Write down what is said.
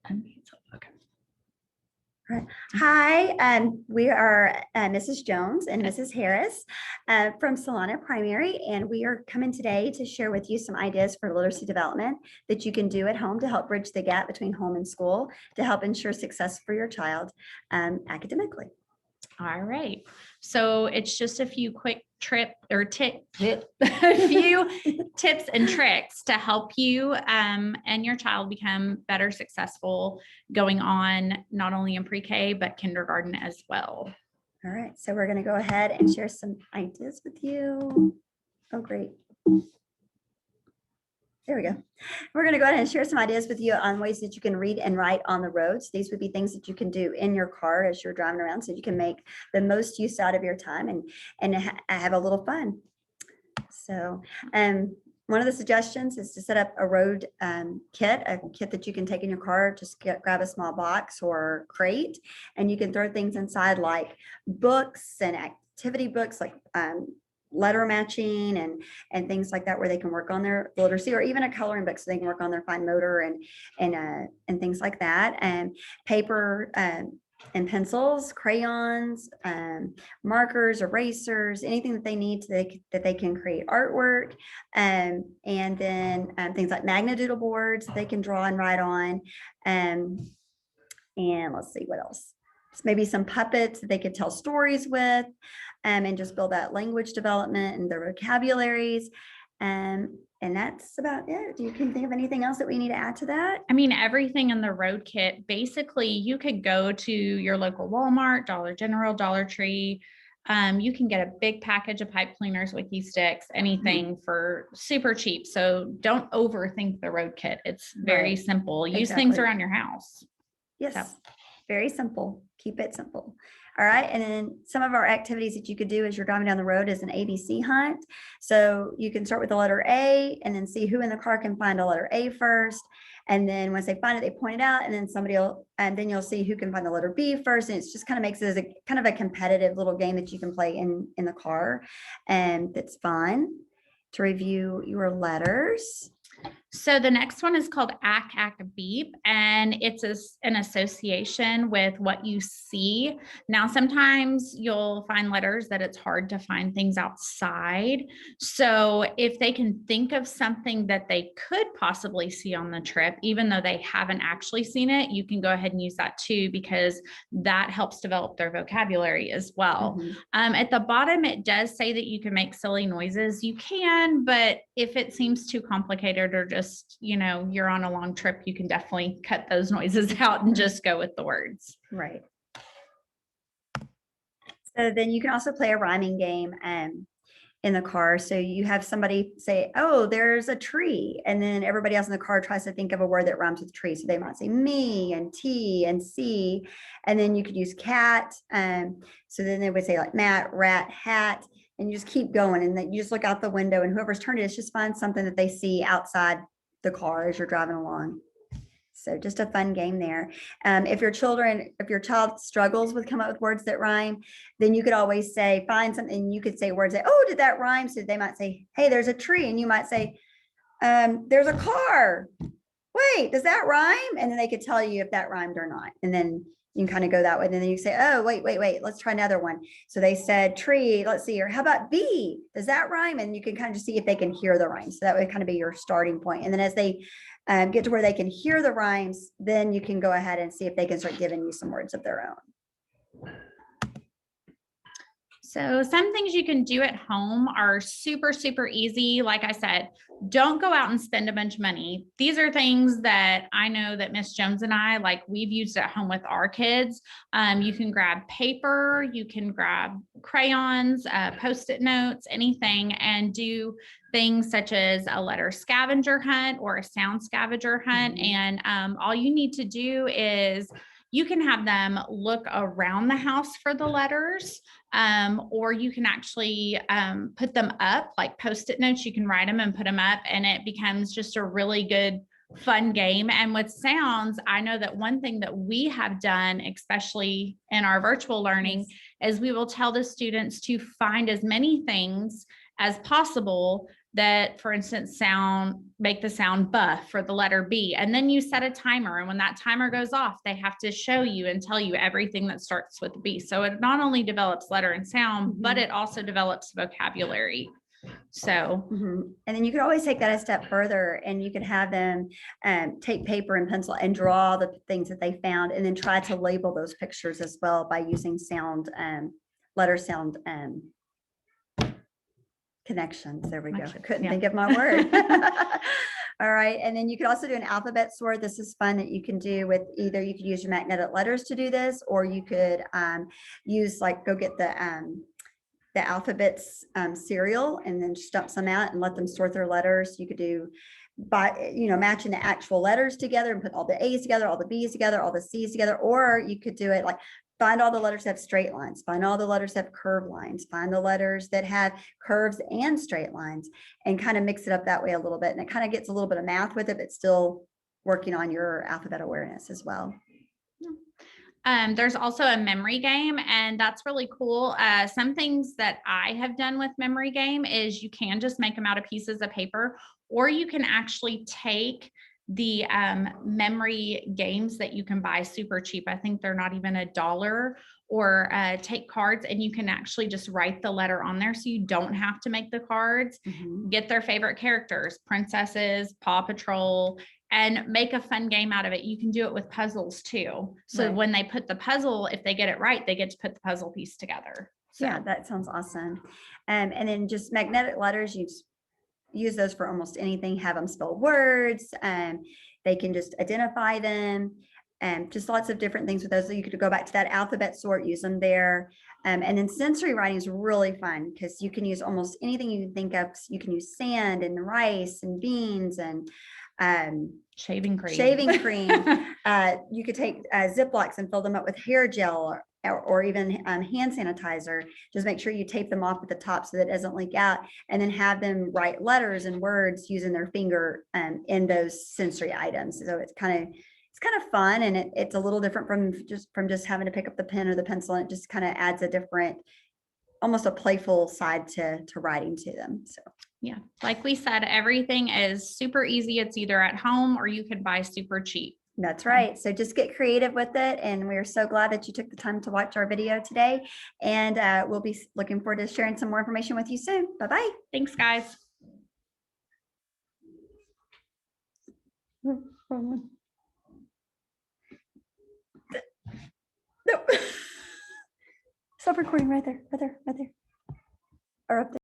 Okay. Right. Hi, we are Mrs. Jones and Mrs. Harris from Solana Primary, and we are coming today to share with you some ideas for literacy development that you can do at home to help bridge the gap between home and school to help ensure success for your child academically. All right. So it's just a few quick a few tips and tricks to help you and your child become better successful going on not only in pre-K, but kindergarten as well. All right. So we're going to go ahead and share some ideas with you. Oh, great. There we go. We're going to go ahead and share some ideas with you on ways that you can read and write on the roads. These would be things that you can do in your car as you're driving around so you can make the most use out of your time and have a little fun. So one of the suggestions is to set up a road kit, a kit that you can take in your car. Just grab a small box or crate, and you can throw things inside like books and activity books like letter matching and things like that, where they can work on their literacy, or even a coloring book so they can work on their fine motor and things like that. And paper and pencils, crayons, markers, erasers, anything that they need that they can create artwork. And then things like magnet-doodle boards that they can draw and write on. And let's see what else. Maybe some puppets that they could tell stories with, and just build that language development and their vocabularies. And that's about it. Do you can think of anything else that we need to add to that? I mean, everything in the road kit, basically you could go to your local Walmart, Dollar General, Dollar Tree. You can get a big package of pipe cleaners, wiki sticks, anything for super cheap. So don't overthink the road kit. It's very simple. Use things around your house. Yes. So. Very simple. Keep it simple. All right. And then some of our activities that you could do as you're driving down the road is an ABC hunt. So you can start with the letter A and then see who in the car can find a letter A first. And then once they find it, they point it out, and then and then you'll see who can find the letter B first. And it's just kind of makes it as a kind of a competitive little game that you can play in the car. And it's fun to review your letters. So the next one is called Ack Beep, and it's an association with what you see. Now, sometimes you'll find letters that it's hard to find things outside. So if they can think of something that they could possibly see on the trip, even though they haven't actually seen it, you can go ahead and use that too, because that helps develop their vocabulary as well. At the bottom, it does say that you can make silly noises. You can, but if it seems too complicated or just, you're on a long trip, you can definitely cut those noises out and just go with the words. Right. So then you can also play a rhyming game in the car. So you have somebody say, oh, there's a tree. And then everybody else in the car tries to think of a word that rhymes with tree. So they might say me and T and C. And then you could use cat. So then they would say like mat, rat, hat. And you just keep going. And then you just look out the window, and whoever's turn it is just find something that they see outside the car as you're driving along. So just a fun game there. If your child struggles with coming up with words that rhyme, then you could always say, find something. You could say words that, oh, did that rhyme? So they might say, hey, there's a tree. And you might say, there's a car. Wait, does that rhyme? And then they could tell you if that rhymed or not. And then you can kind of go that way. And then you say, oh, wait, let's try another one. So they said tree, let's see, or how about bee? Does that rhyme? And you can kind of just see if they can hear the rhyme. So that would kind of be your starting point. And then as they get to where they can hear the rhymes, then you can go ahead and see if they can start giving you some words of their own. So some things you can do at home are super, super easy. Like I said, don't go out and spend a bunch of money. These are things that I know that Miss Jones and I, we've used at home with our kids. You can grab paper, you can grab crayons, Post-it notes, anything, and do things such as a letter scavenger hunt or a sound scavenger hunt. And all you need to do is you can have them look around the house for the letters, or you can actually put them up like Post-it notes. You can write them and put them up, and it becomes just a really good, fun game. And with sounds, I know that one thing that we have done, especially in our virtual learning, is we will tell the students to find as many things as possible that, for instance, make the sound buff for the letter B. And then you set a timer. And when that timer goes off, they have to show you and tell you everything that starts with B. So it not only develops letter and sound, but it also develops vocabulary. So, and then you could always take that a step further, and you could have them take paper and pencil and draw the things that they found, and then try to label those pictures as well by using sound, letter sound connections. There we go. Couldn't think of my word. All right. And then you could also do an alphabet sword. This is fun that you can do with either you could use your magnetic letters to do this, or you could use go get the alphabets cereal and then stump some out and let them sort their letters. You could do by matching the actual letters together and put all the A's together, all the B's together, all the C's together, or you could do it like find all the letters that have straight lines, find all the letters that have curved lines, find the letters that have curves and straight lines, and kind of mix it up that way a little bit. And it kind of gets a little bit of math with it, but still working on your alphabet awareness as well. There's also a memory game, and that's really cool. Some things that I have done with memory game is you can just make them out of pieces of paper, or you can actually take the memory games that you can buy super cheap. I think they're not even $1, or take cards and you can actually just write the letter on there. So you don't have to make the cards, get their favorite characters, princesses, Paw Patrol, and make a fun game out of it. You can do it with puzzles too. So when they put the puzzle, if they get it right, they get to put the puzzle piece together. So. Yeah, that sounds awesome. And then just magnetic letters, you use those for almost anything, have them spell words, and they can just identify them, and just lots of different things with those. So you could go back to that alphabet sort, use them there. And then sensory writing is really fun because you can use almost anything you can think of. You can use sand and rice and beans and shaving cream. You could take Ziplocs and fill them up with hair gel or even hand sanitizer. Just make sure you tape them off at the top so that it doesn't leak out, and then have them write letters and words using their finger in those sensory items. So it's kind of fun, and it's a little different from just having to pick up the pen or the pencil. And it just kind of adds a different, almost a playful side to writing to them. So yeah, like we said, everything is super easy. It's either at home or you can buy super cheap. That's right. So just get creative with it. And we're so glad that you took the time to watch our video today. And we'll be looking forward to sharing some more information with you soon. Bye-bye. Thanks, guys. No. Stop recording right there. Or up there.